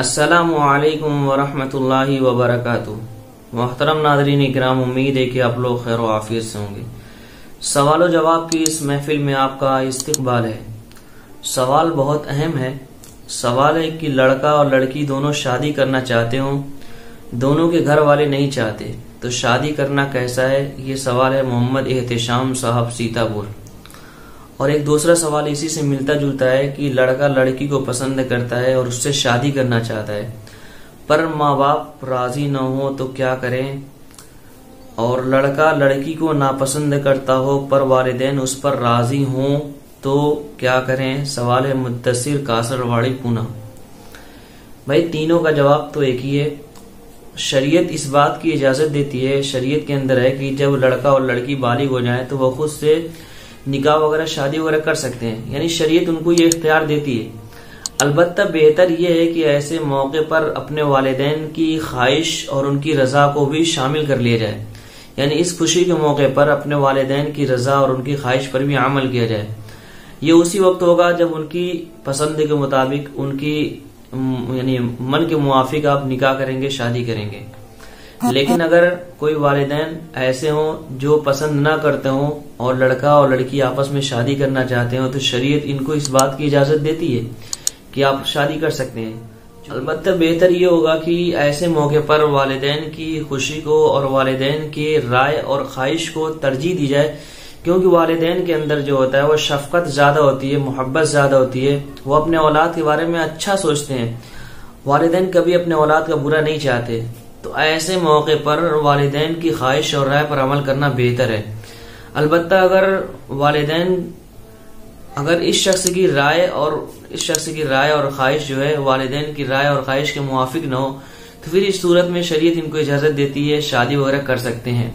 अस्सलामु अलैकुम वरहमतुल्लाहि वबरकातुहू। मोहतरम नाज़रीन इकराम, उम्मीद है कि आप लोग खैर आफियत से होंगे। सवाल जवाब की इस महफिल में आपका इस्तकबाल है। सवाल बहुत अहम है। सवाल है कि लड़का और लड़की दोनों शादी करना चाहते हों, दोनों के घर वाले नहीं चाहते, तो शादी करना कैसा है? ये सवाल है मोहम्मद एहतशाम साहब सीतापुर। और एक दूसरा सवाल इसी से मिलता जुलता है कि लड़का लड़की को पसंद करता है और उससे शादी करना चाहता है, पर माँ बाप राजी न हो तो क्या करें? और लड़का लड़की को नापसंद करता हो पर वालिदैन उस पर राजी हों तो क्या करें? सवाल है मुद्दसिर कासरवाड़ी पूना। भाई, तीनों का जवाब तो एक ही है। शरीयत इस बात की इजाजत देती है, शरीयत के अंदर है कि जब लड़का और लड़की बालिग हो जाएं तो वह खुद से निकाह वगैरह शादी वगैरह कर सकते हैं, यानी शरीयत उनको ये इख्तियार देती है। अलबत्ता बेहतर ये है कि ऐसे मौके पर अपने वालिदैन की ख्वाहिश और उनकी रजा को भी शामिल कर लिया जाए, यानी इस खुशी के मौके पर अपने वालिदैन की रजा और उनकी ख्वाहिश पर भी अमल किया जाए। ये उसी वक्त होगा जब उनकी पसंद के मुताबिक, उनकी यानी मन के मुआफिक आप निकाह करेंगे, शादी करेंगे। लेकिन अगर कोई वालिदैन ऐसे हों जो पसंद ना करते हों और लड़का और लड़की आपस में शादी करना चाहते हो, तो शरीयत इनको इस बात की इजाजत देती है कि आप शादी कर सकते हैं। अलबत्ता बेहतर ये होगा कि ऐसे मौके पर वालिदैन की खुशी को और वालिदैन के राय और ख्वाहिश को तरजीह दी जाए, क्योंकि वालिदैन के अंदर जो होता है वो शफकत ज्यादा होती है, मोहब्बत ज्यादा होती है। वो अपने औलाद के बारे में अच्छा सोचते हैं। वालिदैन कभी अपने औलाद का बुरा नहीं चाहते, तो ऐसे मौके पर वालिदैन की ख्वाहिश और राय पर अमल करना बेहतर है। अलबत्ता अगर वालिदैन इस शख्स की राय और ख्वाहिश जो है वालिदैन की राय और ख्वाहिश के मुवाफिक न हो, तो फिर इस सूरत में शरीयत इनको इजाजत देती है, शादी वगैरह कर सकते हैं।